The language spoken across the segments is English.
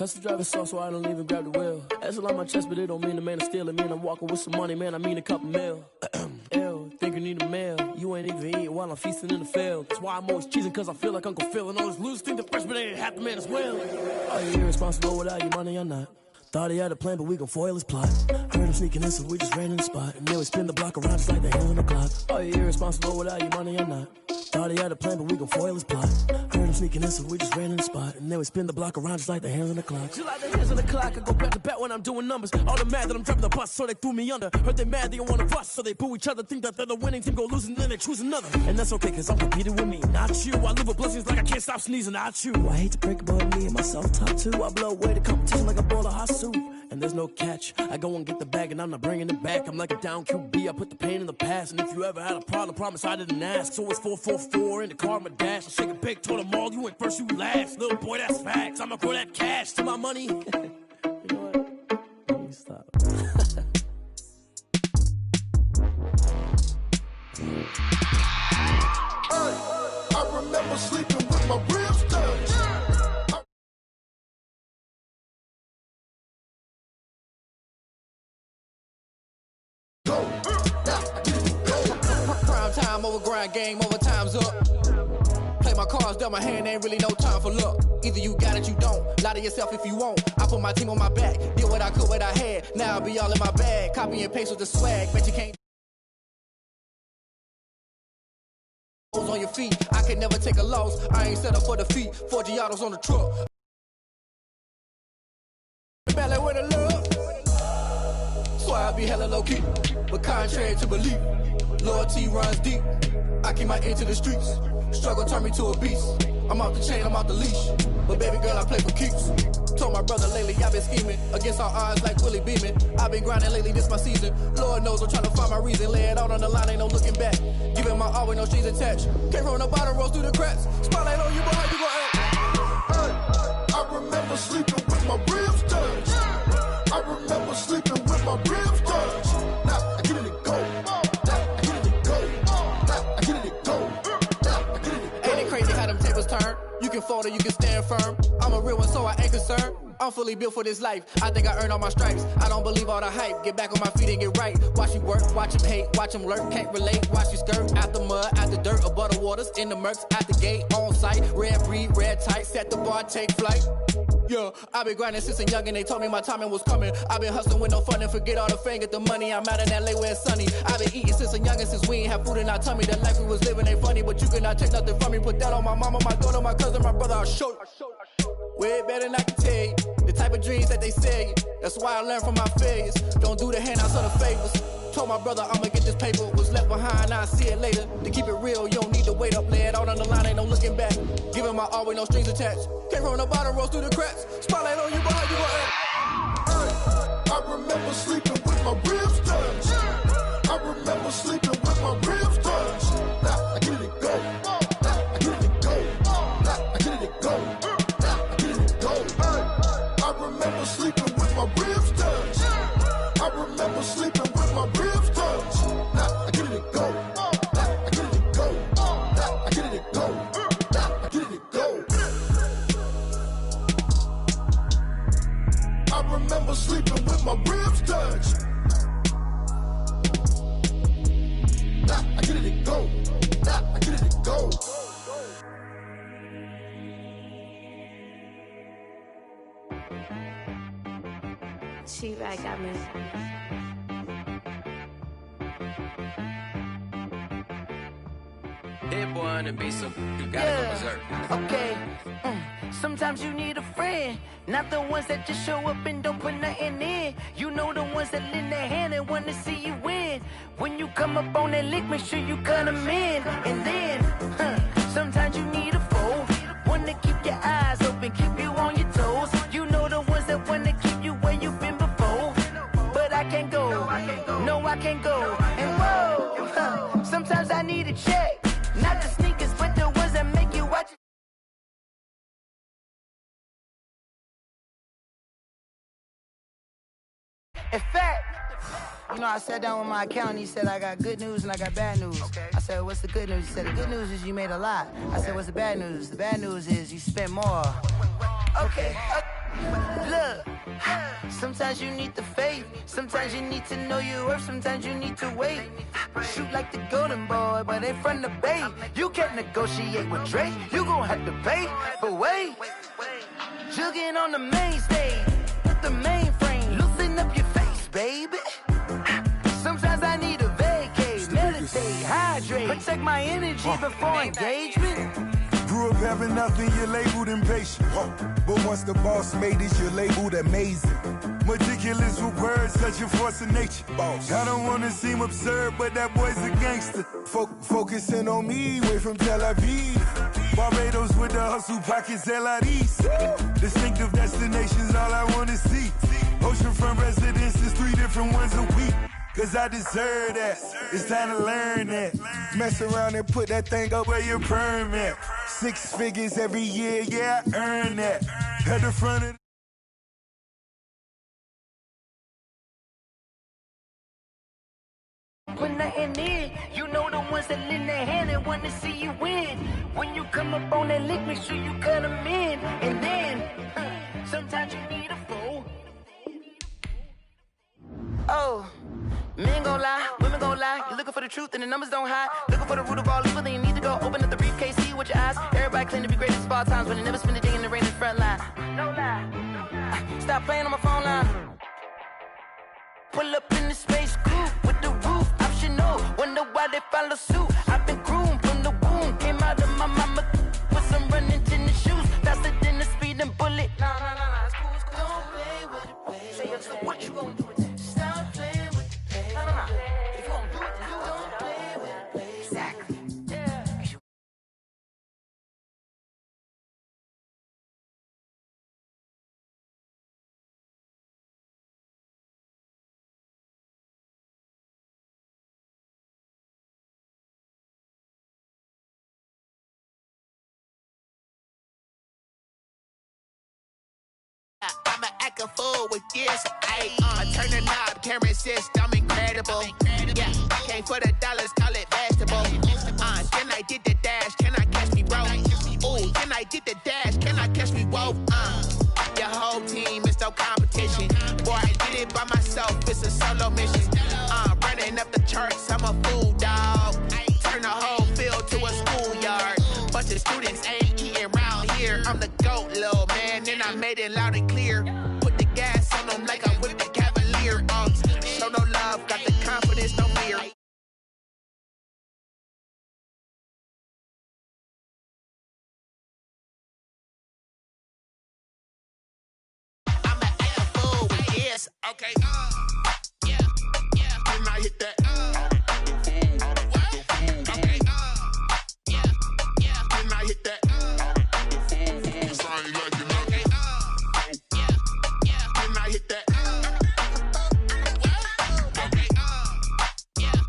That's the driver's sauce, so I don't even grab the wheel. That's on my chest, but it don't mean the man is stealing. Mean I'm walking with some money, man, I mean a couple mil. Ew, think you need a meal. You ain't even eating while I'm feasting in the field. That's why I'm always cheesing, cause I feel like Uncle Phil. And all those losers think the freshman ain't half the man as well. Are you irresponsible without your money or not? Thought he had a plan, but we gon' foil his plot. Heard him sneaking in, so we just ran in the spot. And then we spin the block around just like the hell in the clock. Are you irresponsible without your money or not? Thought he had a plan, but we gon' foil his plot. Heard him sneaking in, so we just ran in the spot. And then we spin the block around just like the hands on the clock. Just like the hands on the clock, I go back to back when I'm doing numbers. All the mad that I'm driving the bus, so they threw me under. Heard they mad, they don't wanna bust, so they boo each other. Think that they're the winning team, go losing, then they choose another. And that's okay, cause I'm competing with me, not you. I live with blessings like I can't stop sneezing, not you. I hate to break about me and myself top two. I blow away the competition like a bowl of hot soup. And there's no catch. I go and get the bag and I'm not bringing it back. I'm like a down QB, I put the pain in the past. And if you ever had a problem, promise I didn't ask. So it's 444 in the car, my dash. I shake a big, told them all, you went first, you last. Little boy, that's facts. I'ma grow that cash to my money. You know what? Let me stop. I remember sleeping with my ribs touched. Prime time over grind, game over, time's up. Play my cards, dealt my hand, ain't really no time for luck. Either you got it, you don't. Lie to yourself if you won't. I put my team on my back, did what I could, what I had. Now I'll be all in my bag, copy and paste with the swag. Bet you can't on your feet. I can never take a loss. I ain't set up for defeat. 4 Giottos on the truck. Ballet with a love. So I be hella low key, but contrary to belief, loyalty runs deep. I keep my ear to the streets. Struggle turned me to a beast. I'm off the chain, I'm off the leash. But baby girl, I play for keeps. Told my brother lately, I've been scheming against all odds like Willie Beeman. I've been grinding lately, this my season. Lord knows I'm trying to find my reason. Lay it out on the line, ain't no looking back. Giving my all with no strings attached. Came from the bottom, rose through the cracks. Spotlight on you, boy, how you gon' act? I remember sleeping with my ribs touched. I remember sleeping with my ribs touched. Now I get it and go. Now I get it and go. Now I get it and go. Now I get it and go. Ain't it crazy how them tables turn? You can fold or you can stand firm. I'm a real one, so I ain't concerned. I'm fully built for this life. I think I earned all my stripes. I don't believe all the hype. Get back on my feet and get right. Watch you work, watch him hate, watch him lurk. Can't relate, watch you skirt. Out the mud, out the dirt, above the waters, in the murks, at the gate, on site. Red breed, red tight, set the bar, take flight. Yeah, I been grinding since a youngin', they told me my timing was coming. I been hustling with no fun and forget all the fame, get the money. I'm out in LA where it's sunny. I been eating since a youngin', since we ain't have food in our tummy. The life we was living ain't funny, but you cannot take nothing from me. Put that on my mama, my daughter, my cousin, my brother, I'll show you. Way better than I can tell you. The type of dreams that they sell you. That's why I learned from my failures. Don't do the handouts or the favors. Told my brother I'ma get this paper. Was left behind, I'll see it later. To keep it real, you don't need to wait up. Lay it out on the line, ain't no looking back. Giving my all with no strings attached. Came from the bottom, rose through the cracks. Spotlight on you, boy, how you gon' act? I remember sleeping with my ribs touched. I remember sleeping with my ribs touched. Now I get it and go. Now I get it and go. Now I get it and go. Now I get it and go. I remember sleeping with my ribs touched. I remember sleeping with my ribs touched. Now I get it and go. Now I get it and go. Now I get it and go. Now I get it and go. I remember sleeping with my ribs touched. Now I get it and go. Now I get it and go. She right got me. That boy on the beat, so you gotta go berserk. Okay. Sometimes you need a friend, not the ones that just show up and don't put nothing in. You know the ones that lend their hand and want to see you win. When you come up on that lick, make sure you cut them in. And then, sometimes you need a foe, one to keep your eyes open, keep you on your toes. You know the ones that want to keep you where you've been before. But I can't go, no I can't go. And whoa, sometimes I need a check. Not the sneakers, but the ones that make you watch it. In fact, you know, I sat down with my accountant. He said, I got good news and I got bad news. Okay. I said, what's the good news? He said, the good news is you made a lot. I said, what's the bad news? The bad news is you spent more. Okay. Look, sometimes you need the faith. Sometimes you need to know your worth. Sometimes you need to wait. Shoot like the golden boy, but in front of the bay. You can't negotiate with Drake. You gon' have to pay. But wait, jugging on the main stage. The mainframe, loosen up your face, baby. Sometimes I need a vacate, meditate, hydrate, protect my energy before engagement. Grew up having nothing, you're labeled impatient. But once the boss made it, you're labeled amazing. Meticulous with words, such a force of nature. I don't wanna seem absurd, but that boy's a gangster. Focusing on me, way from Tel Aviv. Barbados with the hustle pockets, LIDs. Distinctive destinations, all I wanna see. Oceanfront residences, 3 different ones a week. Cause I deserve that, it's time to learn that. Mess around and put that thing up where your permit. 6 figures every year, yeah, I earn that. At the front of Put nothing in, you know the ones that lend their hand and want to see you win. When you come up on that lick, make sure you cut them in. And then, sometimes you need a fool. Oh, men gon' lie, women gon' lie. You're looking for the truth and the numbers don't hide. Looking for the root of all evil, then you need to go open up the briefcase, see with your eyes. Everybody claim to be great at all times, but they never spend a day in the rain in the front line. No lie. Stop playing on my phone line. Pull up in the space coupe with the roof optional. Wonder why they follow suit. I've been groomed from the womb. Came out of my mama with some running tennis shoes. Faster than the speeding bullet. Nah, it's cool, it's cool. Don't play with it, baby. Say so what you gonna do with it? Stop playing with it, baby. Nah. If you gonna do it, then do it. Don't play with it, baby. Exactly. Yeah. I'ma act a fool with this. I turn the knob, camera assist, I'm incredible. Yeah, came for the dollars, call it basketball. Then I did the dash, can I catch me, bro? Ooh, then I did the dash, can I catch me, whoa? Your whole team is no competition. Boy, I did it by myself, it's a solo mission. Running up the charts, I'm a fool, dog. Turn the whole field to a schoolyard. Bunch of students ain't eating round here. I'm the GOAT, little man, and I made it loud and clear. Put the gas on them like I'm with the Cavalier. Show no love, got the confidence, no fear. I'ma act a fool with this. Okay, yeah. Can I hit that? Okay, yeah. Can I hit that? Cause I ain't like it. Okay, yeah. Can I hit that? Okay, yeah.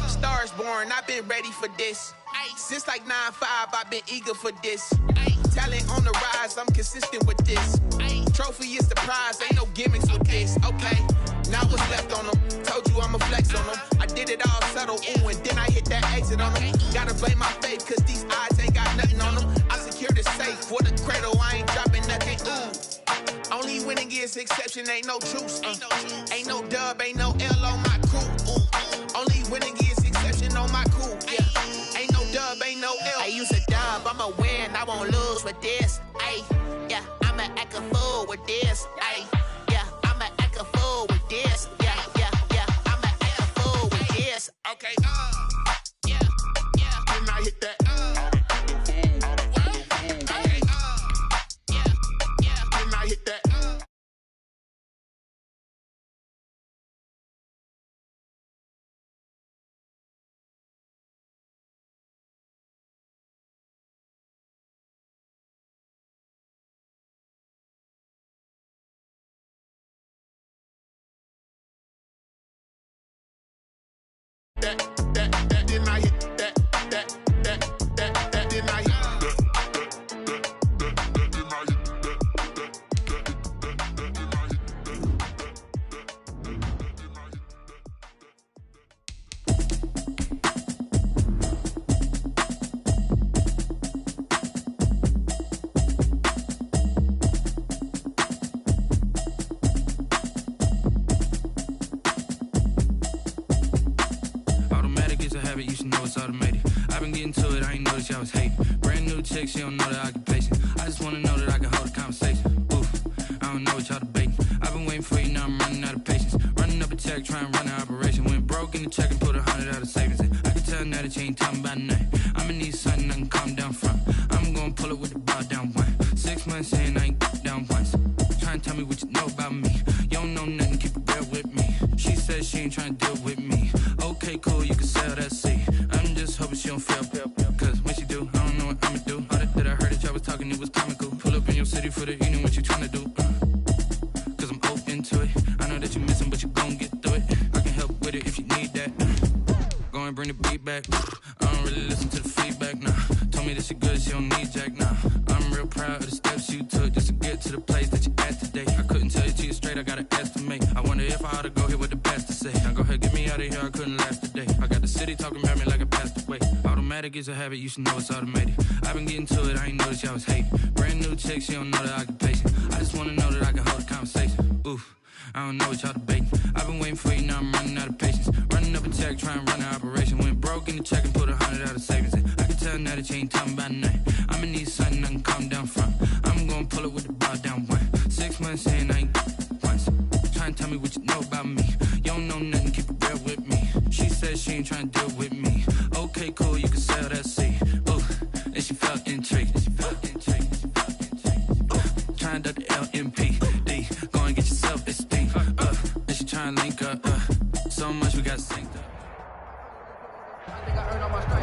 Stars born, I've been ready for this. Since like 9-5, I've been eager for this. Talent on the rise, I'm consistent with this. Trophy is the prize, ain't no gimmicks with this. Okay, now what's left on them? Told you I'ma flex on them. I did it all subtle, ooh, and then I hit that exit on them. Gotta blame my faith, cause these odds ain't got nothing on them. I secure the safe for the cradle, I ain't dropping nothing, ooh. Only winning is exception, ain't no truce. Ain't no dub, ain't no L on my crew. Only winning is exception on my crew, yeah. Ain't no dub, ain't no L. I use a dub, I'ma win, I won't lose with this. Ay, yeah, I'ma act a fool with this. Ay, yeah, I'ma act a fool with this. Yeah, I'ma act a fool with this. Okay, yeah. Can I hit that? Okay, yeah. Can I hit that? Didn't I hit that? Didn't I hit was hating. Brand new chick, she don't know the occupation. I just wanna know that I can hold a conversation. Oof, I don't know what y'all debating. I've been waiting for you, now I'm running out of patience. Running up a check, trying to run an operation. Went broke in the check and put 100 out of savings in. I can tell now that you ain't talking about nothing. I'ma need something I can calm down from. I'm gonna pull it with the bar down one. 6 months in, I ain't down once. Trying to tell me what you know about me. You don't know nothing, keep it real with me. She says she ain't trying to deal with me. Okay, cool, you can sell that seat. I'm just hoping she don't fail. Cause when she do, I don't know what I'ma do. All that I heard that y'all was talking, it was comical. Pull up in your city for the evening, what you trying to do? Cause I'm open to it. I know that you missing, but you gon' get through it. I can help with it if you need that. Go and bring the beat back. I don't really listen to the feedback, nah. Told me that she good, she don't need jack, nah. I'm real proud of the steps you took just to get to the place that you at today. I couldn't tell you to you straight, I gotta estimate. I wonder if I ought to go here with the best to say. Now go ahead, get me out of here, I couldn't last today. I got the city talking about me like I passed away. Automatic is a habit, you should know it's automated. I've been getting to it, I ain't noticed y'all was hating. Brand new chick, she don't know the occupation. I just wanna know that I can hold a conversation. Oof, I don't know what y'all debating. I've been waiting for you, now I'm running out of patience. Running up a check, trying to run an operation. Went broke in the check and put 100 out of savings in. I can tell now that you ain't talking about nothing. I'ma need something I can calm down from. I'm gonna pull it with the bar down one. 6 months in, I ain't once. Trying to tell me what you know about me. You don't know nothing, keep it real with me. She says she ain't trying to deal with me. Okay, cool, you can sell that seat. Ooh, and she felt intrigued. Trying to the LMPD. Go and get your self-esteem. And she trying to link up. So much we got synced up.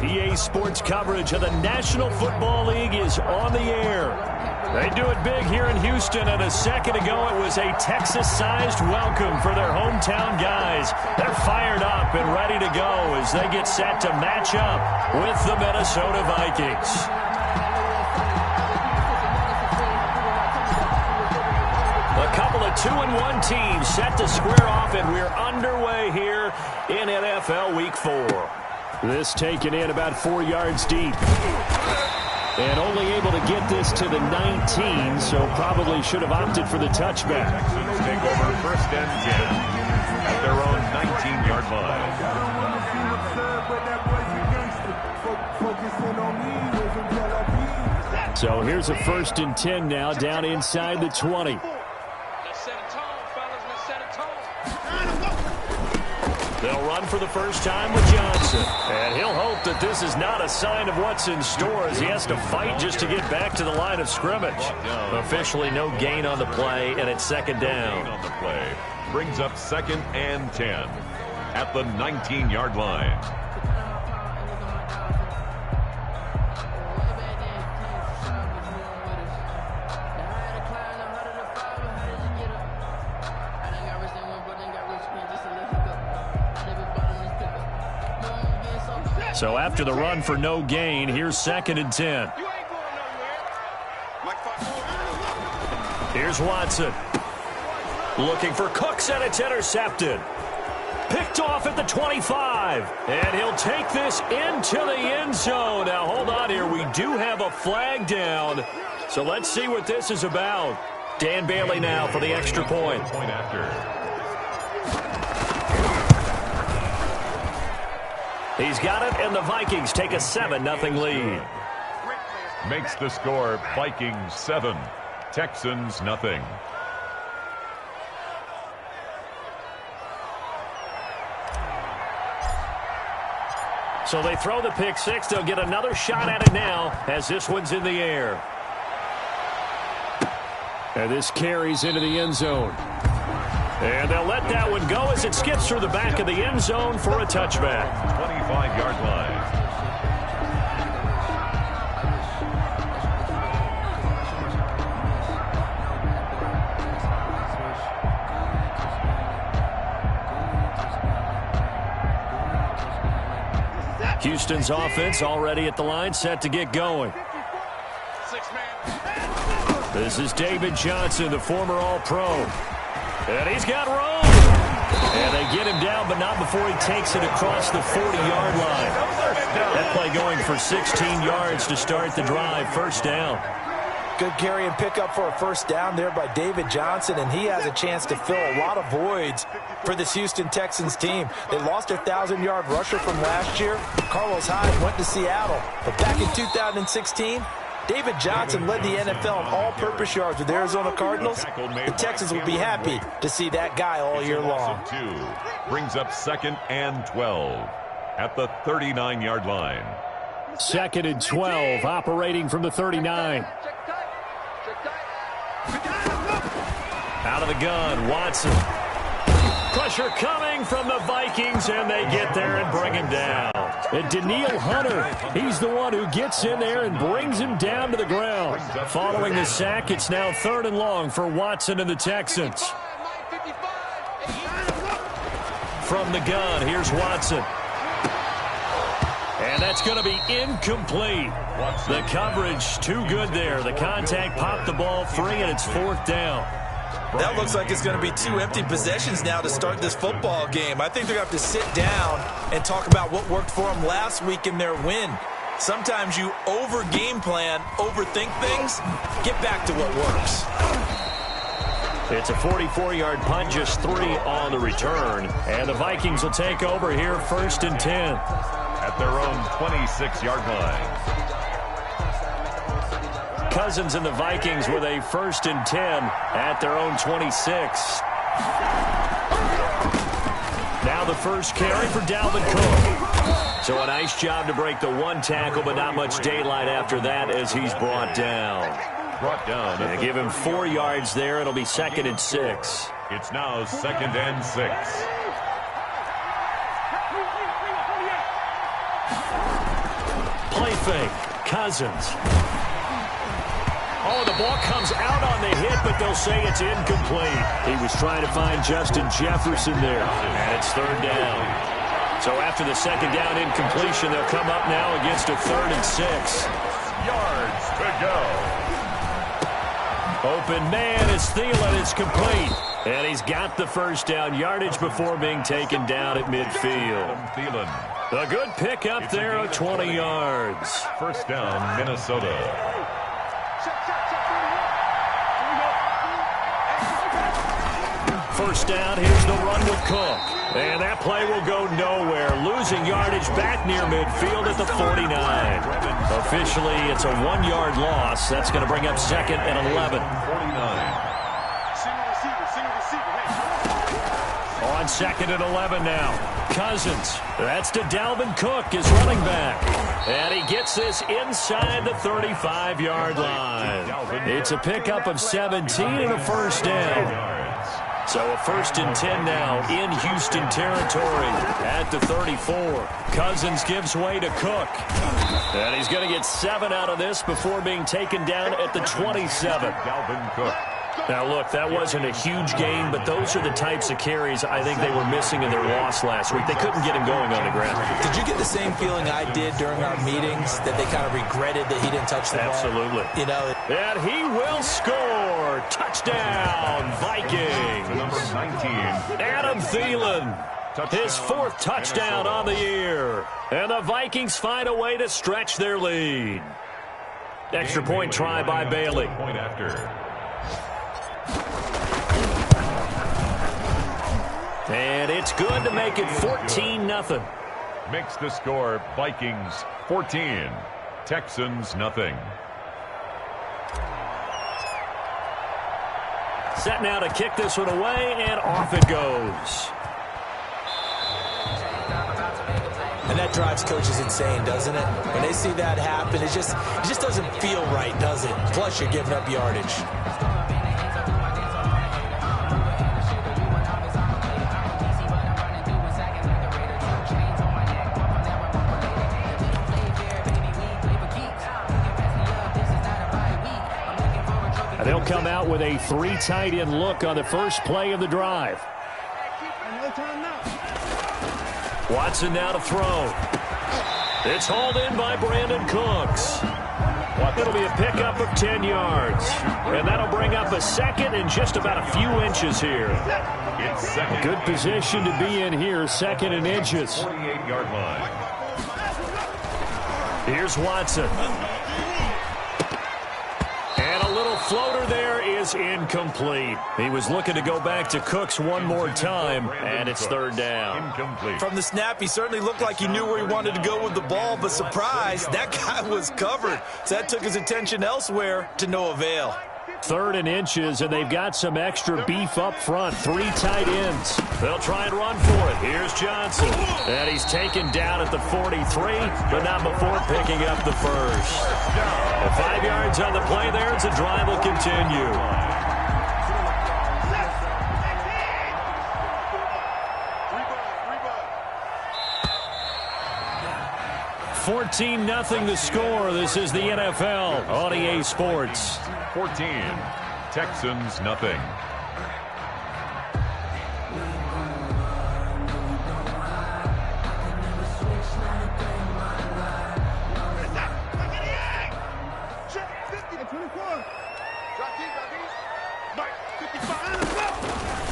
EA Sports coverage of the National Football League is on the air. They do it big here in Houston, and a second ago it was a Texas-sized welcome for their hometown guys. They're fired up and ready to go as they get set to match up with the Minnesota Vikings. A couple of 2-1 teams set to square off, and we're underway here in NFL Week 4. This taken in about 4 yards deep. And only able to get this to the 19, so probably should have opted for the touchback. Texans take over 1st and 10 at their own 19-yard line. So here's a 1st and 10 now, down inside the 20. They'll run for the first time with Johnson. And he'll hope that this is not a sign of what's in store as he has to fight just to get back to the line of scrimmage. Officially no gain on the play, and it's 2nd down. On the play brings up 2nd and 10 at the 19-yard line. So after the run for no gain, here's 2nd and 10. Here's Watson. Looking for Cooks, and it's intercepted. Picked off at the 25. And he'll take this into the end zone. Now, hold on here. We do have a flag down. So let's see what this is about. Dan Bailey now for the extra point. Point after. He's got it, and the Vikings take a 7-0 lead. Makes the score Vikings 7, Texans nothing. So they throw the pick six. They'll get another shot at it now as this one's in the air. And this carries into the end zone. And they'll let that one go as it skips through the back of the end zone for a touchback. 25-yard line. Houston's offense already at the line, set to get going. This is David Johnson, the former All-Pro. And he's got room. And they get him down, but not before he takes it across the 40-yard line. That play going for 16 yards to start the drive. 1st down. Good carry and pickup for a first down there by David Johnson, and he has a chance to fill a lot of voids for this Houston Texans team. They lost their 1,000-yard rusher from last year. Carlos Hyde went to Seattle, but back in 2016, David Johnson led the NFL in all-purpose yards with the Arizona Cardinals. The Texans will be happy to see that guy all year long. Brings up 2nd and 12 at the 39-yard line. 2nd and 12, operating from the 39. Out of the gun, Watson. Pressure coming from the Vikings, and they get there and bring him down. And Daniil Hunter, he's the one who gets in there and brings him down to the ground. Following the sack, it's now 3rd and long for Watson and the Texans. From the gun, here's Watson. And that's going to be incomplete. The coverage too good there. The contact popped the ball free, and it's 4th down. That looks like it's going to be 2 empty possessions now to start this football game. I think they're going to have to sit down and talk about what worked for them last week in their win. Sometimes you over-game plan, overthink things, get back to what works. It's a 44-yard punt, just 3 on the return. And the Vikings will take over here, 1st and 10. At their own 26-yard line. Cousins and the Vikings with a 1st and 10 at their own 26. Now the first carry for Dalvin Cook. So a nice job to break the 1 tackle, but not much daylight after that as he's brought down. And give him 4 yards there. It'll be 2nd and 6. It's now 2nd and 6. Play fake. Cousins. Oh, the ball comes out on the hit, but they'll say it's incomplete. He was trying to find Justin Jefferson there, and it's 3rd down. So after the 2nd down incompletion, they'll come up now against a 3rd and 6. Yards to go. Open man is Thielen. It's complete. And he's got the first down yardage before being taken down at midfield. Thielen. A good pickup there of 20 yards. 1st down, Minnesota. First down, here's the run with Cook. And that play will go nowhere. Losing yardage back near midfield at the 49. Officially, it's a 1-yard loss. That's going to bring up 2nd and 11. 49. On 2nd and 11 now. Cousins. That's to Dalvin Cook, his running back. And he gets this inside the 35-yard line. It's a pickup of 17 and a first down. So a 1st and 10 now in Houston territory at the 34. Cousins gives way to Cook. And he's going to get 7 out of this before being taken down at the 27. Dalvin Cook. Now, look, that wasn't a huge gain, but those are the types of carries I think they were missing in their loss last week. They couldn't get him going on the ground. Did you get the same feeling I did during our meetings, that they kind of regretted that he didn't touch the ball? Absolutely. You know, and he will score. Touchdown, Vikings. Number 19. Adam Thielen. His 4th touchdown on the year. And the Vikings find a way to stretch their lead. Extra point try by Bailey. Point after. And it's good to make it 14-0. Makes the score Vikings 14, Texans nothing. Set now to kick this one away, and off it goes. And that drives coaches insane, doesn't it? When they see that happen, it just doesn't feel right, does it? Plus, you're giving up yardage. They'll come out with a 3 tight end look on the first play of the drive. Watson now to throw. It's hauled in by Brandon Cooks. It'll be a pickup of 10 yards. And that'll bring up a 2nd and just about a few inches here. A good position to be in here, 2nd and inches. 48-yard line. Here's Watson. And a is incomplete. He was looking to go back to Cooks one more time, and it's third down. Incomplete. From the snap, he certainly looked like he knew where he wanted to go with the ball, but surprise, that guy was covered. So that took his attention elsewhere to no avail. 3rd and inches, and they've got some extra beef up front. 3 tight ends. They'll try and run for it. Here's Johnson. And he's taken down at the 43, but not before picking up the first. And 5 yards on the play there as the drive will continue. 14-0 the score. This is the NFL on EA Sports. 14, Texans nothing.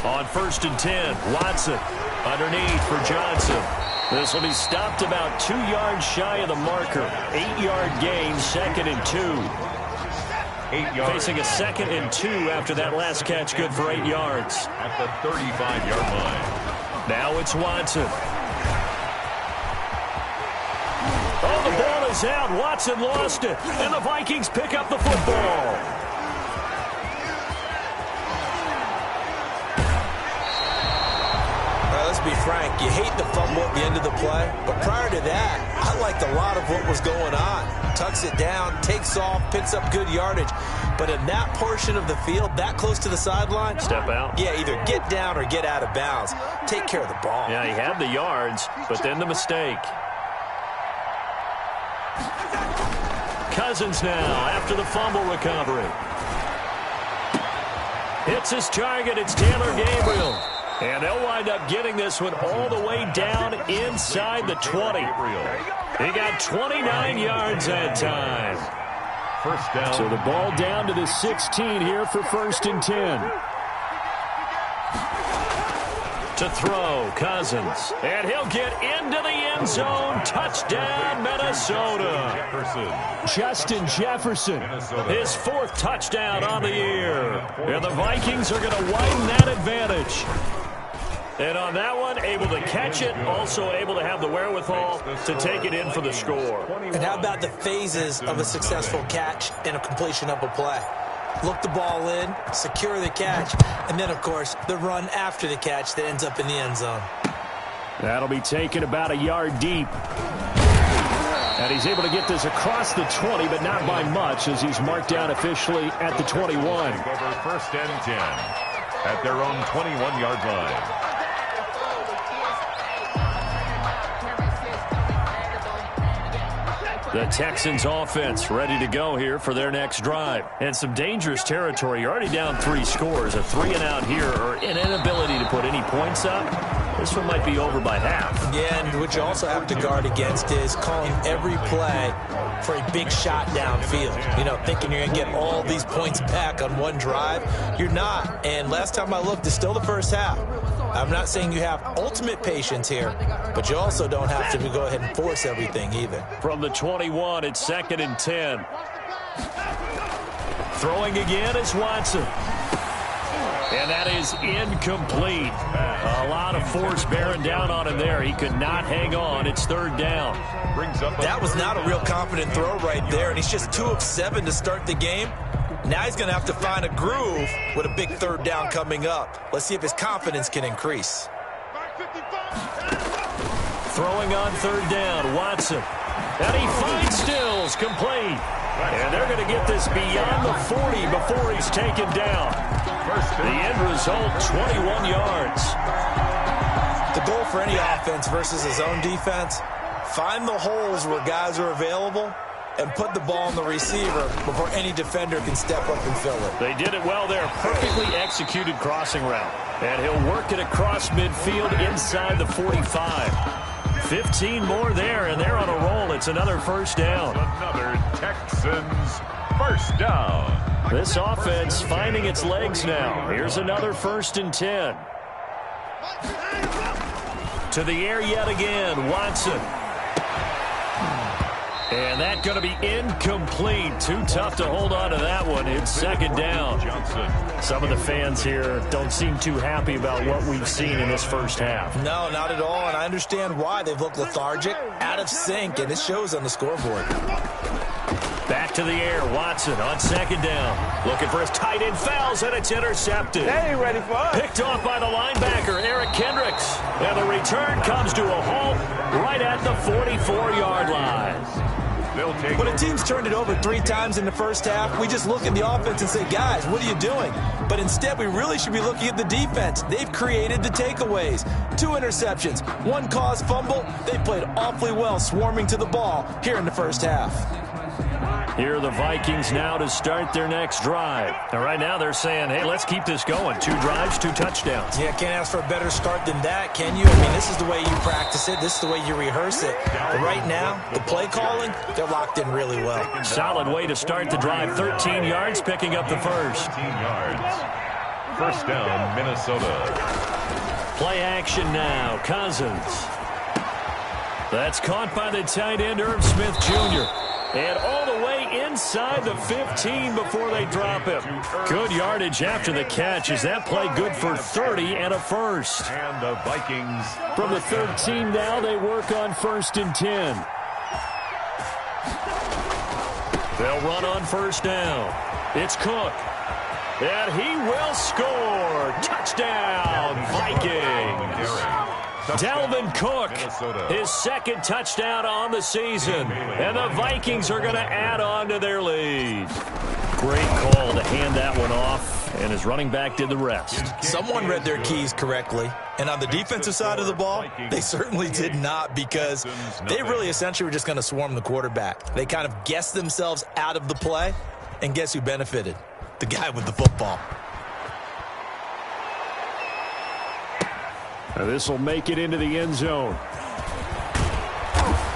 On 1st and 10, Watson underneath for Johnson. This will be stopped about 2 yards shy of the marker. 8-yard gain, 2nd and 2. 8 yards. Facing a 2nd and 2 after that last catch, good for 8 yards. At the 35-yard line. Now it's Watson. Oh, the ball is out. Watson lost it. And the Vikings pick up the football. Let's be frank, you hate the fumble at the end of the play, but prior to that, I liked a lot of what was going on. Tucks it down, takes off, picks up good yardage, but in that portion of the field, that close to the sideline, step out. Yeah, either get down or get out of bounds. Take care of the ball. Yeah, he had the yards, but then the mistake. Cousins now after the fumble recovery. Hits his target, it's Taylor Gabriel. And they'll wind up getting this one all the way down inside the 20. He got 29 yards that time. First down. So the ball down to the 16 here for 1st and 10. To throw, Cousins. And he'll get into the end zone. Touchdown, Minnesota. Justin Jefferson, his 4th touchdown on the year. And the Vikings are going to widen that advantage. And on that one, able to catch it, also able to have the wherewithal to take it in for the score. And how about the phases of a successful catch and a completion of a play? Look the ball in, secure the catch, and then, of course, the run after the catch that ends up in the end zone. That'll be taken about a yard deep. And he's able to get this across the 20, but not by much, as he's marked down officially at the 21. Over 1st and 10 at their own 21-yard line. The Texans offense ready to go here for their next drive. And some dangerous territory. You're already down 3 scores. A 3-and-out here, or an inability to put any points up. This one might be over by half. Yeah, and what you also have to guard against is calling every play for a big shot downfield. You know, thinking you're going to get all these points back on one drive. You're not. And last time I looked, it's still the first half. I'm not saying you have ultimate patience here, but you also don't have to go ahead and force everything either. From the 21, it's 2nd and 10. Throwing again is Watson. And that is incomplete. A lot of force bearing down on him there. He could not hang on. It's 3rd down. That was not a real confident throw right there, and he's just 2 of 7 to start the game. Now he's going to have to find a groove with a big 3rd down coming up. Let's see if his confidence can increase. Throwing on 3rd down, Watson. And he finds Stills, complete. And they're going to get this beyond the 40 before he's taken down. The end result, 21 yards. The goal for any offense versus his own defense, find the holes where guys are available and put the ball on the receiver before any defender can step up and fill it. They did it well there. Perfectly executed crossing route. And he'll work it across midfield inside the 45. 15 more there, and they're on a roll. It's another 1st down. Another Texans 1st down. This offense finding its legs now. Here's another 1st and 10. To the air yet again, Watson. And that's going to be incomplete. Too tough to hold on to that one. It's second down. Some of the fans here don't seem too happy about what we've seen in this first half. No, not at all, and I understand why. They've looked lethargic, out of sync, and it shows on the scoreboard. Back to the air, Watson on second down. Looking for his tight end, fouls, and it's intercepted. They ain't ready for us. Picked off by the linebacker, Eric Kendricks. And the return comes to a halt right at the 44-yard line. When a team's turned it over 3 times in the first half, we just look at the offense and say, guys, what are you doing? But instead, we really should be looking at the defense. They've created the takeaways. 2 interceptions, 1 caused fumble. They played awfully well swarming to the ball here in the first half. Here are the Vikings now to start their next drive. And right now they're saying, hey, let's keep this going. 2 drives, 2 touchdowns. Yeah, can't ask for a better start than that, can you? I mean, this is the way you practice it. This is the way you rehearse it. But right now, the play calling, they're locked in really well. Solid way to start the drive. 13 yards, picking up the first. 13 yards. First down, Minnesota. Play action now. Cousins. That's caught by the tight end, Irv Smith Jr. And all the way inside the 15 before they drop him. Good yardage after the catch. Is that play good for 30 and a first? And the Vikings. From the 13 now, they work on 1st and 10. They'll run on first down. It's Cook. And he will score. Touchdown, Vikings. Dalvin Cook, his 2nd touchdown on the season. And the Vikings are going to add on to their lead. Great call to hand that one off, and his running back did the rest. Someone read their keys correctly. And on the defensive side of the ball, they certainly did not, because they really essentially were just going to swarm the quarterback. They kind of guessed themselves out of the play, and guess who benefited? The guy with the football. This will make it into the end zone.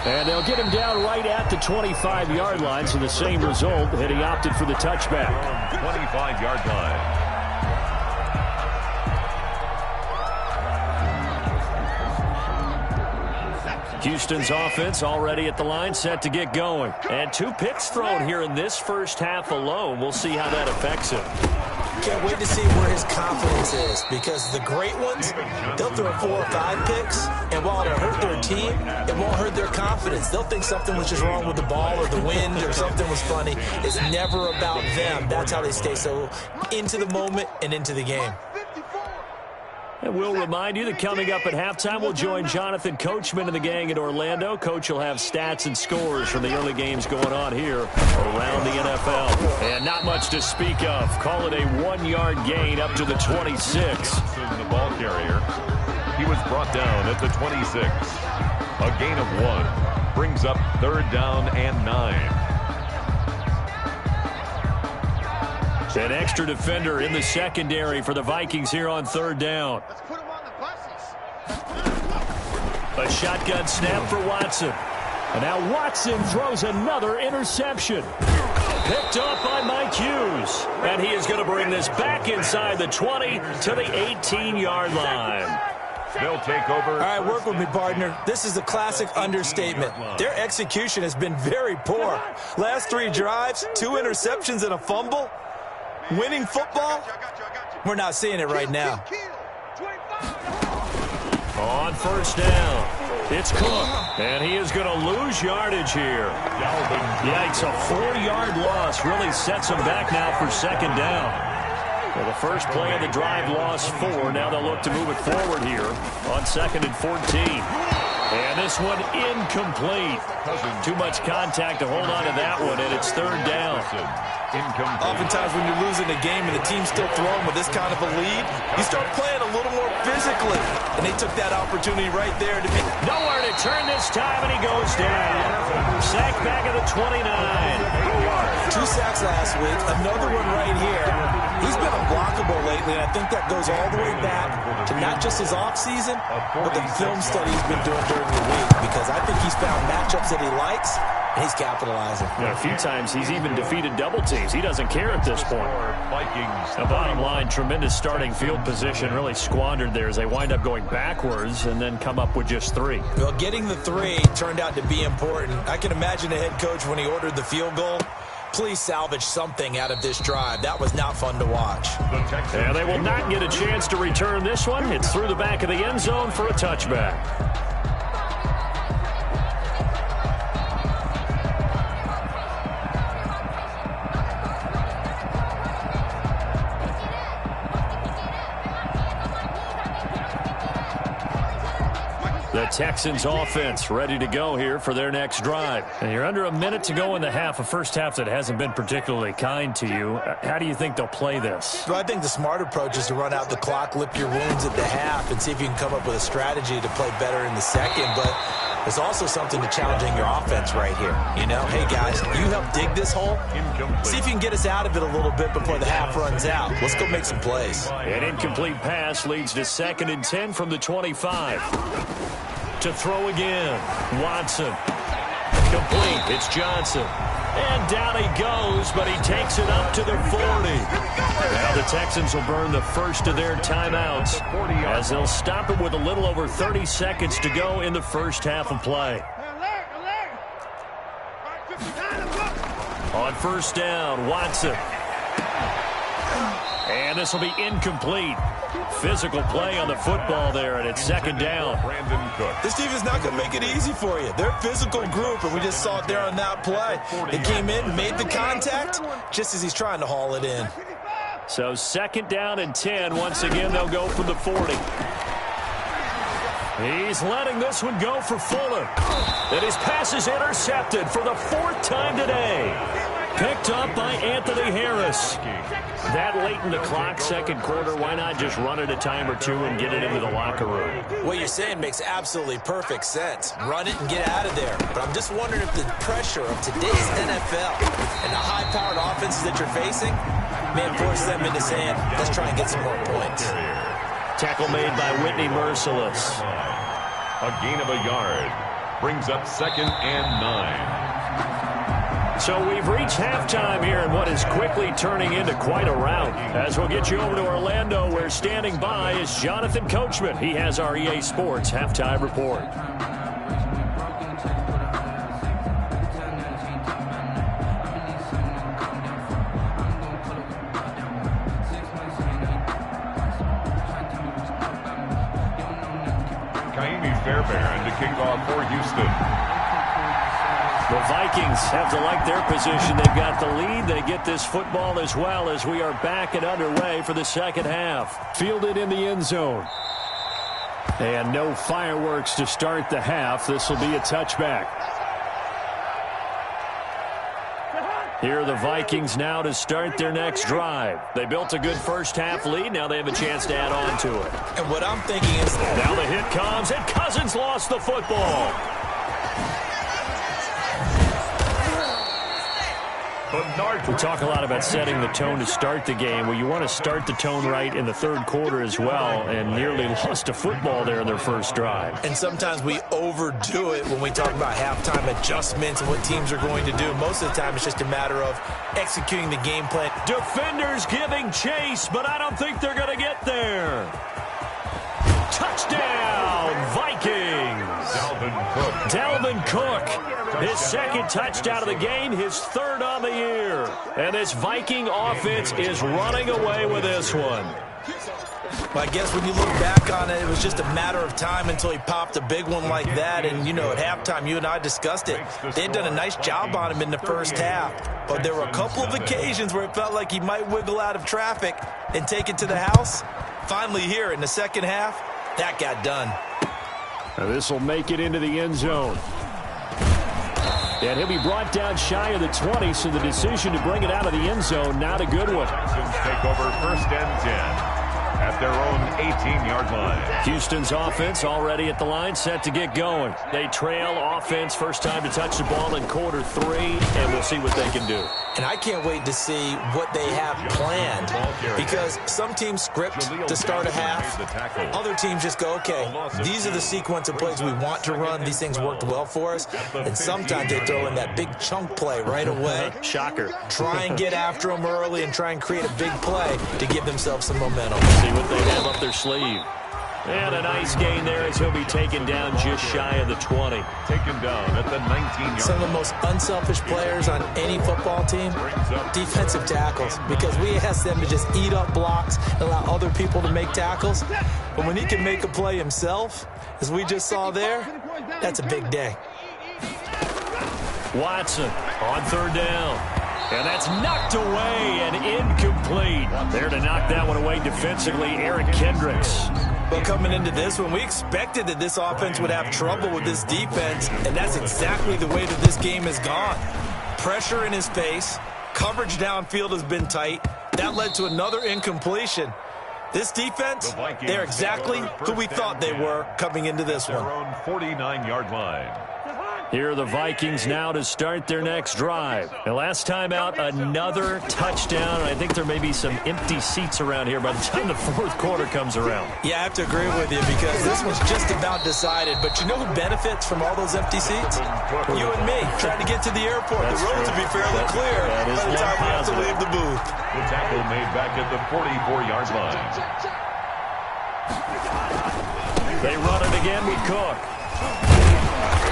And they'll get him down right at the 25-yard line, so the same result, and he opted for the touchback. 25-yard line. Houston's offense already at the line, set to get going. And 2 picks thrown here in this first half alone. We'll see how that affects him. Can't wait to see where his confidence is, because the great ones, they'll throw 4 or 5 picks, and while it'll hurt their team, it won't hurt their confidence. They'll think something was just wrong with the ball or the wind or something was funny. It's never about them. That's how they stay so into the moment and into the game. And we'll remind you that coming up at halftime, we'll join Jonathan Coachman and the gang in Orlando. Coach will have stats and scores from the early games going on here around the NFL. And not much to speak of. Call it a 1-yard gain up to the 26. The ball carrier. He was brought down at the 26. A gain of 1. Brings up 3rd down and 9. An extra defender in the secondary for the Vikings here on 3rd down. A shotgun snap for Watson. And now Watson throws another interception. Picked off by Mike Hughes. And he is going to bring this back inside the 20 to the 18-yard line. They'll take over. All right, work with me, partner. This is a classic understatement. Their execution has been very poor. Last 3 drives, 2 interceptions and a fumble. Winning football? We're not seeing it right now. On first down, it's Cook. And he is going to lose yardage here. Yikes, a 4-yard loss really sets him back now for 2nd down. Well, the first play of the drive lost 4. Now they'll look to move it forward here on 2nd and 14. And this one incomplete. Too much contact to hold on to that one, and it's 3rd down. Oftentimes when you're losing a game and the team's still throwing with this kind of a lead, you start playing a little more physically. And they took that opportunity right there to make... Nowhere to turn this time, and he goes down. Sacked back at the 29. 2 sacks last week, another one right here. He's been unblockable lately, and I think that goes all the way back to not just his offseason, but the film study he's been doing during the week, because I think he's found matchups that he likes, and he's capitalizing. Yeah, a few times he's even defeated double teams. He doesn't care at this point. Vikings. The bottom line, tremendous starting field position, really squandered there as they wind up going backwards and then come up with just 3. Well, getting the 3 turned out to be important. I can imagine the head coach when he ordered the field goal. Please salvage something out of this drive. That was not fun to watch. Yeah, they will not get a chance to return this one. It's through the back of the end zone for a touchback. The Texans offense ready to go here for their next drive. And you're under a minute to go in the half, a first half that hasn't been particularly kind to you. How do you think they'll play this? Well, I think the smart approach is to run out the clock, lick your wounds at the half, and see if you can come up with a strategy to play better in the second. But there's also something to challenging your offense right here. You know, hey, guys, you help dig this hole. See if you can get us out of it a little bit before the half runs out. Let's go make some plays. An incomplete pass leads to 2nd and 10 from the 25. To throw again. Watson. Complete. It's Johnson. And down he goes, but he takes it up to the 40. Now the Texans will burn the first of their timeouts as they'll stop it with a little over 30 seconds to go in the first half of play. On first down, Watson. And this will be incomplete. Physical play on the football there, and it's 2nd down. This team is not going to make it easy for you. They're a physical group, and we just saw it there on that play. They came in, made the contact, just as he's trying to haul it in. So 2nd down and 10. Once again, they'll go from the 40. He's letting this one go for Fuller. And his pass is intercepted for the 4th time today. Picked up by Anthony Harris. That late in the clock, second quarter, why not just run it a time or two and get it into the locker room? What you're saying makes absolutely perfect sense. Run it and get out of there. But I'm just wondering if the pressure of today's NFL and the high-powered offenses that you're facing may force them into saying, let's try and get some more points. Tackle made by Whitney Merciless. A gain of a yard. Brings up 2nd and 9. So we've reached halftime here in what is quickly turning into quite a rout. As we'll get you over to Orlando, where standing by is Jonathan Coachman. He has our EA Sports Halftime Report. Fairbairn to kick off for Houston. The Vikings have to like their position. They've got the lead. They get this football as well as we are back and underway for the second half. Fielded in the end zone. And no fireworks to start the half. This will be a touchback. Here are the Vikings now to start their next drive. They built a good first half lead. Now they have a chance to add on to it. And what I'm thinking is... Now the hit comes, and Cousins lost the football. We talk a lot about setting the tone to start the game. Well, you want to start the tone right in the third quarter as well, and nearly lost a football there in their first drive. And sometimes we overdo it when we talk about halftime adjustments and what teams are going to do. Most of the time, it's just a matter of executing the game plan. Defenders giving chase, but I don't think they're going to get there. Touchdown, Vikings! Dalvin Cook. His second touchdown of the game, his third on the year. And this Viking offense is running away with this one. Well, I guess when you look back on it, it was just a matter of time until he popped a big one like that. And, you know, at halftime, you and I discussed it. They had done a nice job on him in the first half. But there were a couple of occasions where it felt like he might wiggle out of traffic and take it to the house. Finally here in the second half, that got done. Now this will make it into the end zone. And he'll be brought down shy of the 20, so the decision to bring it out of the end zone, not a good one. Texans take over 1st and 10. at their own 18-yard line. Houston's offense already at the line, set to get going. They trail offense, first time to touch the ball in quarter 3, and we'll see what they can do. And I can't wait to see what they have planned, because some teams script to start a half. Other teams just go, okay, these are the sequence of plays we want to run. These things worked well for us. And sometimes they throw in that big chunk play right away. Shocker. Try and get after them early and try and create a big play to give themselves some momentum. See what they have up their sleeve. And a nice gain there as he'll be taken down just shy of the 20. Taken down at the 19-yard. Some of the most unselfish players on any football team, defensive tackles, because we ask them to just eat up blocks and allow other people to make tackles. But when he can make a play himself, as we just saw there, that's a big day. Watson on third down. And that's knocked away and incomplete. There to knock that one away defensively, Eric Kendricks. But coming into this one, we expected that this offense would have trouble with this defense, and that's exactly the way that this game has gone. Pressure in his face, coverage downfield has been tight. That led to another incompletion. This defense, they're exactly who we thought they were coming into this one. Their own 49-yard line. Here are the Vikings now to start their next drive. And last time out, another touchdown. I think there may be some empty seats around here by the time the fourth quarter comes around. Yeah, I have to agree with you, because this was just about decided. But you know who benefits from all those empty seats? You and me, trying to get to the airport. The roads will be fairly clear by the time we have to leave the booth. The tackle made back at the 44-yard line. They run it again with Cook.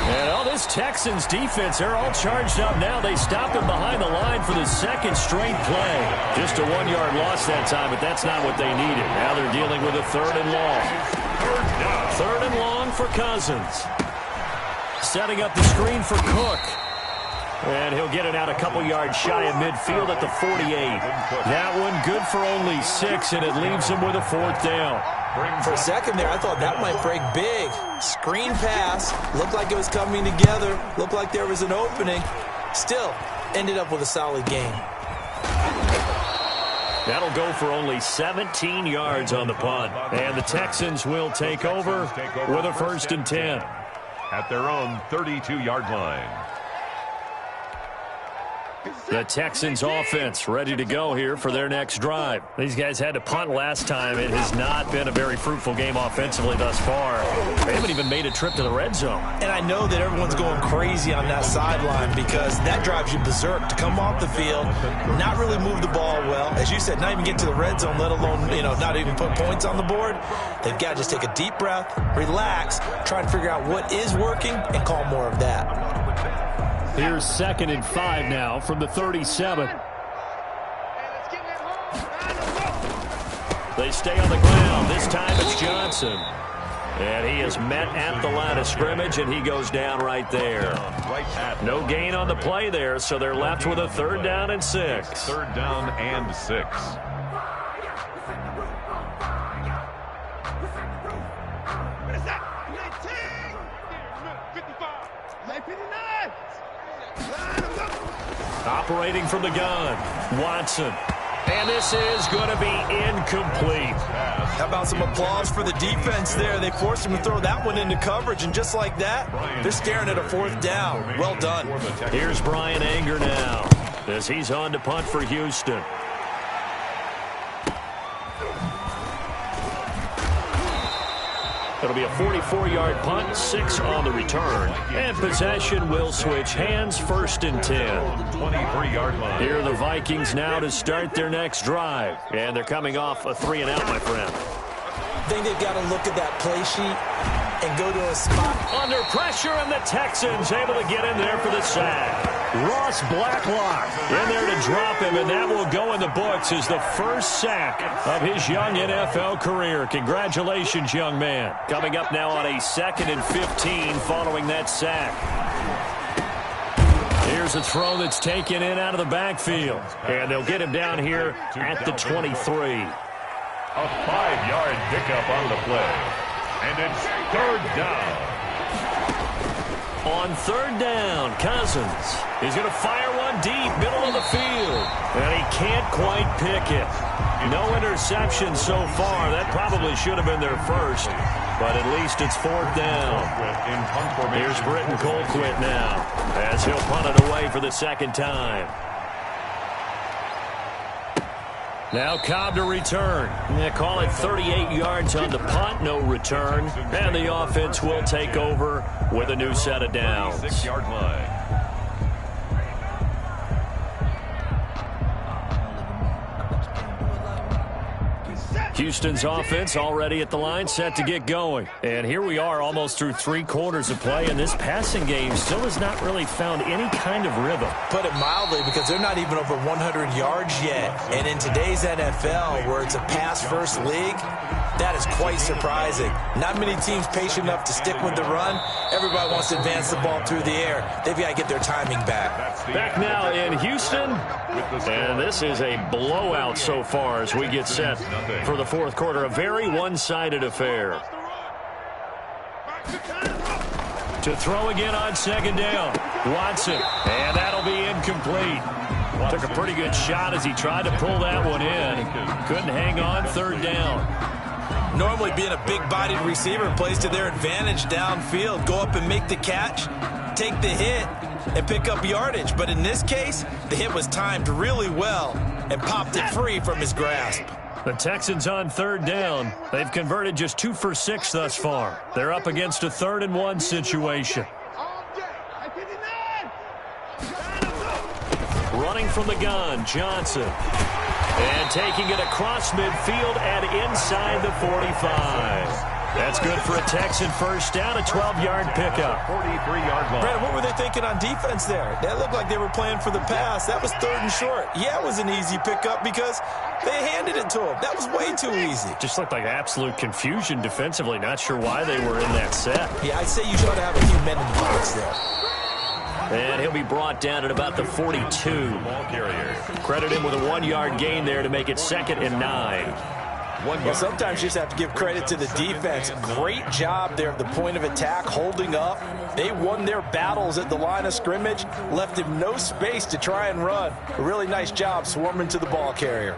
And all this Texans defense, they're all charged up now. They stopped him behind the line for the second straight play. Just a 1-yard loss that time, but that's not what they needed. Now they're dealing with a third and long. Third and long for Cousins. Setting up the screen for Cook. And he'll get it out a couple yards shy of midfield at the 48. That one good for only 6, and it leaves him with a fourth down. For a second there, I thought that might break big. Screen pass. Looked like it was coming together. Looked like there was an opening. Still, ended up with a solid gain. That'll go for only 17 yards on the punt. And the Texans will take over with a 1st and 10. At their own 32-yard line. The Texans offense ready to go here for their next drive. These guys had to punt last time. It has not been a very fruitful game offensively thus far. They haven't even made a trip to the red zone. And I know that everyone's going crazy on that sideline, because that drives you berserk to come off the field, not really move the ball well. As you said, not even get to the red zone, let alone, not even put points on the board. They've got to just take a deep breath, relax, try and figure out what is working, and call more of that. Here's 2nd and 5 now from the 37. They stay on the ground. This time it's Johnson. And he is met at the line of scrimmage, and he goes down right there. No gain on the play there, so they're left with a 3rd down and 6. 3rd down and 6. Operating from the gun, Watson. And this is going to be incomplete. How about some applause for the defense there? They forced him to throw that one into coverage, and just like that, they're staring at a 4th down. Well done. Here's Brian Anger now as he's on to punt for Houston. It'll be a 44-yard punt, 6 on the return. And possession will switch hands, 1st and 10. 23-yard line. Here are the Vikings now to start their next drive. And they're coming off a 3-and-out, my friend. I think they've got to look at that play sheet and go to a spot. Under pressure, and the Texans able to get in there for the sack. Ross Blacklock in there to drop him, and that will go in the books as the first sack of his young NFL career. Congratulations, young man. Coming up now on a 2nd and 15 following that sack. Here's a throw that's taken in out of the backfield, and they'll get him down here at the 23. A 5-yard pickup on the play, and it's 3rd down. On 3rd down, Cousins is going to fire one gone deep, middle of the field. And he can't quite pick it. No interception so far. That probably should have been their first. But at least it's fourth down. Here's Britton Colquitt now as he'll punt it away for the second time. Now Cobb to return. They call it 38 yards on the punt, no return. And the offense will take over with a new set of downs. 6-yard line. Houston's offense already at the line, set to get going. And here we are almost through 3 quarters of play, and this passing game still has not really found any kind of rhythm. Put it mildly, because they're not even over 100 yards yet. And in today's NFL, where it's a pass-first league, that is quite surprising. Not many teams patient enough to stick with the run. Everybody wants to advance the ball through the air. They've got to get their timing back. Back now in Houston, and this is a blowout so far as we get set for the fourth quarter. A very one-sided affair. To throw again on second down. Watson, and that'll be incomplete. Took a pretty good shot as he tried to pull that one in. Couldn't hang on, third down. Normally being a big-bodied receiver plays to their advantage downfield. Go up and make the catch, take the hit, and pick up yardage. But in this case, the hit was timed really well and popped it free from his grasp. The Texans on third down. They've converted just 2 for 6 thus far. They're up against a 3rd and 1 situation. Running from the gun, Johnson. And taking it across midfield and inside the 45. That's good for a Texan first down, a 12-yard pickup. 43-yard line. Brad, what were they thinking on defense there? That looked like they were playing for the pass. That was 3rd and short. Yeah, it was an easy pickup because they handed it to him. That was way too easy. Just looked like absolute confusion defensively. Not sure why they were in that set. Yeah, I'd say you should have a few men in the box there. And he'll be brought down at about the 42. Ball carrier. Credit him with a 1-yard gain there to make it 2nd and 9. Well, sometimes you just have to give credit to the defense. Great job there at the point of attack, holding up. They won their battles at the line of scrimmage, left him no space to try and run. A really nice job swarming to the ball carrier.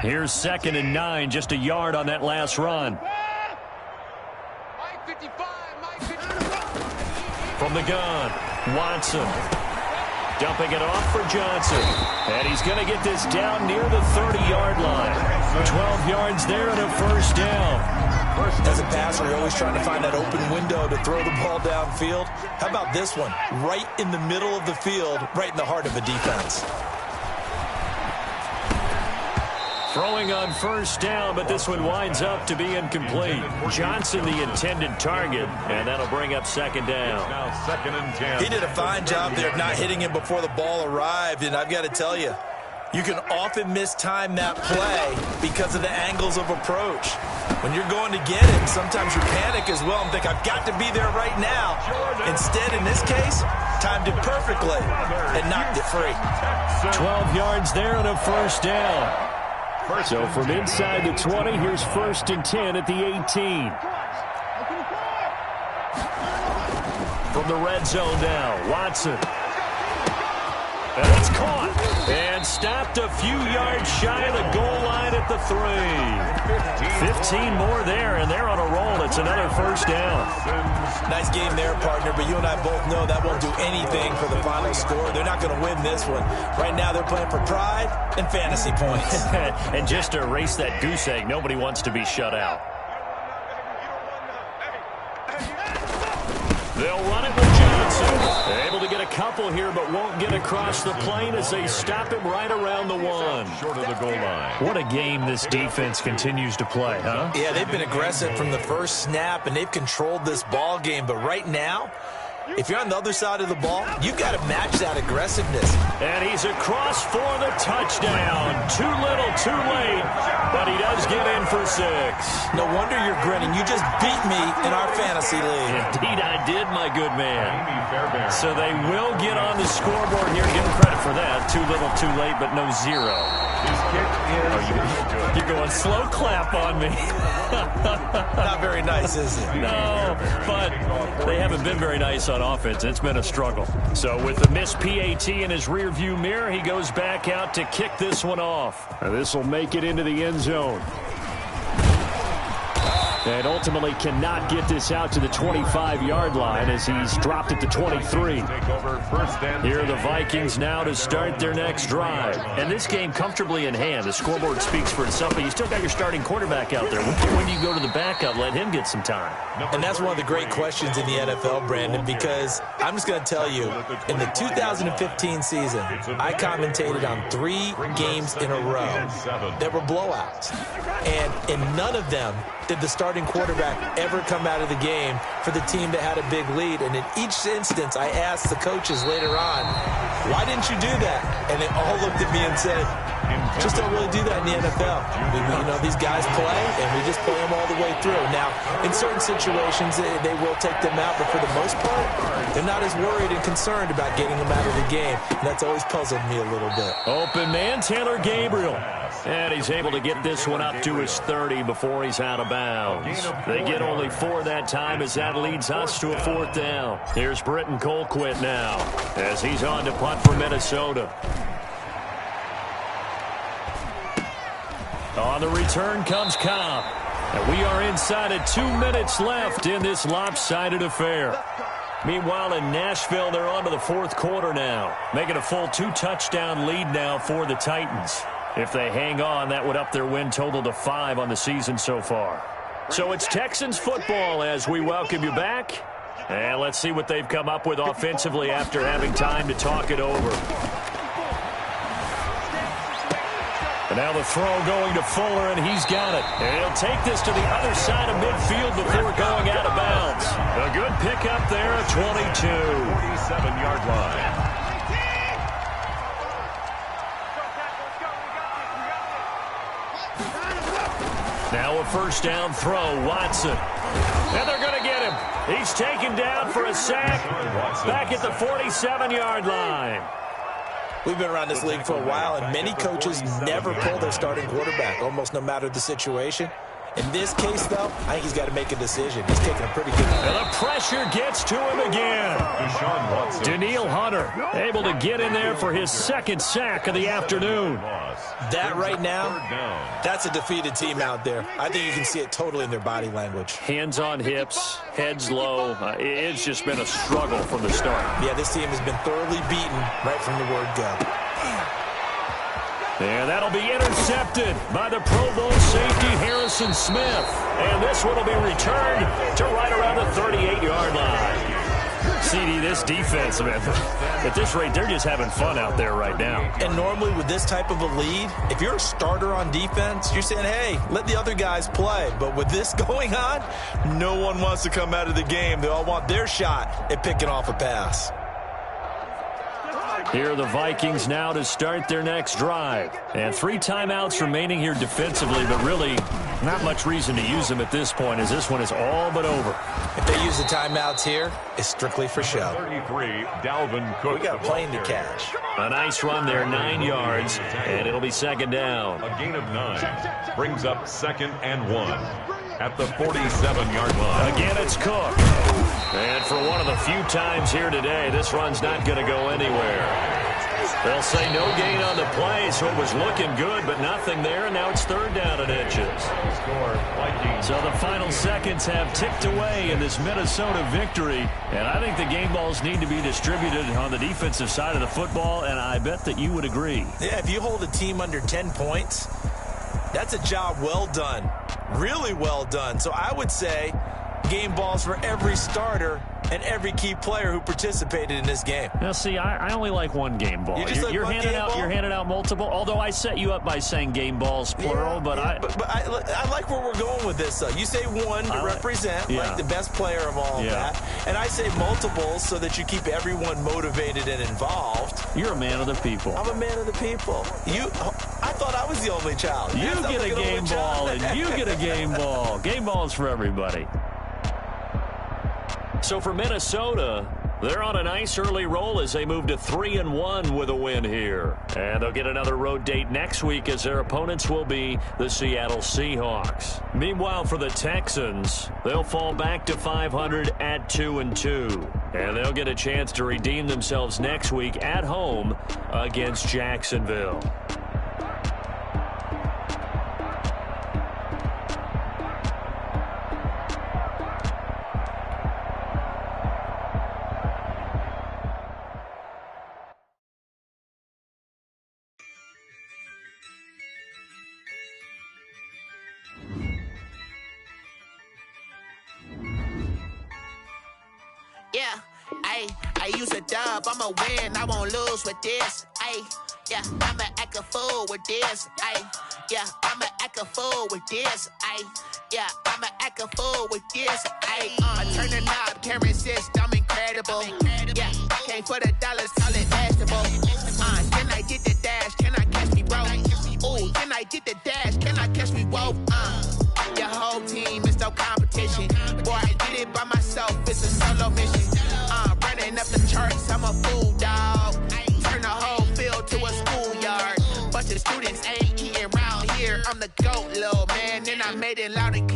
Here's 2nd and 9, just a yard on that last run. From the gun, Watson. Dumping it off for Johnson. And he's going to get this down near the 30-yard line. 12 yards there and a first down. As a passer, you're always trying to find that open window to throw the ball downfield. How about this one? Right in the middle of the field, right in the heart of a defense. Throwing on first down, but this one winds up to be incomplete. Johnson the intended target, and that'll bring up 2nd down. Now 2nd and 10. He did a fine job there of not hitting him before the ball arrived, and I've got to tell you, you can often mistime that play because of the angles of approach. When you're going to get him, sometimes you panic as well and think, I've got to be there right now. Instead, in this case, timed it perfectly and knocked it free. 12 yards there and a first down. So from inside the 20, here's 1st and 10 at the 18. From the red zone now, Watson. And it's caught. And stopped a few yards shy of the goal line at the 3. 15 more there, and they're on a roll. It's another first down. Nice game there, partner, but you and I both know that won't do anything for the final score. They're not going to win this one. Right now they're playing for pride and fantasy points. And just to erase that goose egg, nobody wants to be shut out. They'll run it with Johnson. Able to get a couple here, but won't get across the plane as they stop him right around the 1. Short of the goal line. What a game this defense continues to play, huh? Yeah, they've been aggressive from the first snap, and they've controlled this ball game. But right now, if you're on the other side of the ball, you've got to match that aggressiveness. And he's across for the touchdown. Too little, too late, but he does get in for 6. No wonder you're grinning. You just beat me in our fantasy league. Indeed, I did, my good man. So they will get on the scoreboard here. Give him credit for that. Too little, too late, but no 0. His kick You're going slow clap on me. Not very nice, is it? No, but they haven't been very nice on offense. It's been a struggle. So with the missed PAT in his rearview mirror, he goes back out to kick this one off. This will make it into the end zone. And ultimately cannot get this out to the 25-yard line as he's dropped it to 23. Here are the Vikings now to start their next drive. And this game comfortably in hand. The scoreboard speaks for itself, but you still got your starting quarterback out there. When do you go to the backup, let him get some time? And that's one of the great questions in the NFL, Brandon, because I'm just going to tell you, in the 2015 season, I commentated on 3 games in a row that were blowouts. And in none of them did the starting quarterback ever come out of the game for the team that had a big lead. And in each instance, I asked the coaches later on, why didn't you do that? And they all looked at me and said, just don't really do that in the NFL. You know, these guys play, and we just play them all the way through. Now, in certain situations, they will take them out, but for the most part, they're not as worried and concerned about getting them out of the game. And that's always puzzled me a little bit. Open man, Taylor Gabriel. And he's able to get this one up to his 30 before he's out of bounds. They get only 4 that time as that leads us to a 4th down. Here's Britton Colquitt now as he's on to punt for Minnesota. On the return comes Cobb. And we are inside of 2 minutes left in this lopsided affair. Meanwhile, in Nashville, they're on to the 4th quarter now, making a full 2-touchdown lead now for the Titans. If they hang on, that would up their win total to 5 on the season so far. So it's Texans football as we welcome you back. And let's see what they've come up with offensively after having time to talk it over. And now the throw going to Fuller, and he's got it. And he'll take this to the other side of midfield before going out of bounds. A good pickup there at 22. 47-yard line. Now a first down throw, Watson. And they're going to get him. He's taken down for a sack back at the 47-yard line. We've been around this league for a while, and many coaches never pull their starting quarterback, almost no matter the situation. In this case, though, I think he's got to make a decision. He's taking a pretty good... And the pressure gets to him again. Daniil Hunter able to get in there for his 2nd sack of the afternoon. That right now, that's a defeated team out there. I think you can see it totally in their body language. Hands on hips, heads low. It's just been a struggle from the start. Yeah, this team has been thoroughly beaten right from the word go. And that'll be intercepted by the Pro Bowl safety Harrison Smith. And this one will be returned to right around the 38-yard line. CD, this defense, man, at this rate, they're just having fun out there right now. And normally with this type of a lead, if you're a starter on defense, you're saying, hey, let the other guys play. But with this going on, no one wants to come out of the game. They all want their shot at picking off a pass. Here are the Vikings now to start their next drive. And 3 timeouts remaining here defensively, but really not much reason to use them at this point as this one is all but over. If they use the timeouts here, it's strictly for show. 33, Dalvin Cook. We got a plane to catch. A nice run there, 9 yards, and it'll be 2nd down. A gain of 9 brings up 2nd and 1 at the 47-yard line. Again, it's Cook. And for one of the few times here today, this run's not going to go anywhere. They'll say no gain on the play, so it was looking good, but nothing there, and now it's 3rd down and inches. So the final seconds have ticked away in this Minnesota victory, and I think the game balls need to be distributed on the defensive side of the football, and I bet that you would agree. Yeah, if you hold a team under 10 points, that's a job well done, really well done. So I would say game balls for every starter and every key player who participated in this game. Now, see, I only like one game ball. You're handing out multiple. Although I set you up by saying game balls plural, but I like where we're going with this. You say one to represent like the best player of all that, and I say multiples so that you keep everyone motivated and involved. You're a man of the people. I'm a man of the people. I thought I was the only child. You get a game ball, and you get a game ball. Game balls for everybody. So for Minnesota, They're on a nice early roll as they move to 3-1 with a win here. And they'll get another road date next week as their opponents will be the Seattle Seahawks. Meanwhile, for the Texans, they'll fall back to 500 at 2-2. And they'll get a chance to redeem themselves next week at home against Jacksonville. Yeah, I use a dub, I'ma win, I won't lose with this. Yeah, I'ma act a fool with this. Yeah, I'ma act a fool with this. Yeah, I'ma act a fool with this. Turn the knob, camera assist, I'm incredible. Yeah, came for the dollars, call it vegetable. Can I get the dash? Can I catch me, bro? Ooh, can I get the dash? Can I catch me, whoa? Your whole team is no competition. Boy, I did it by myself, it's a solo mission. Running up the charts, I'm a fool, dog. Turn the whole field to a schoolyard. Bunch of students ain't eating round here. I'm the GOAT, little man, and I made it loud and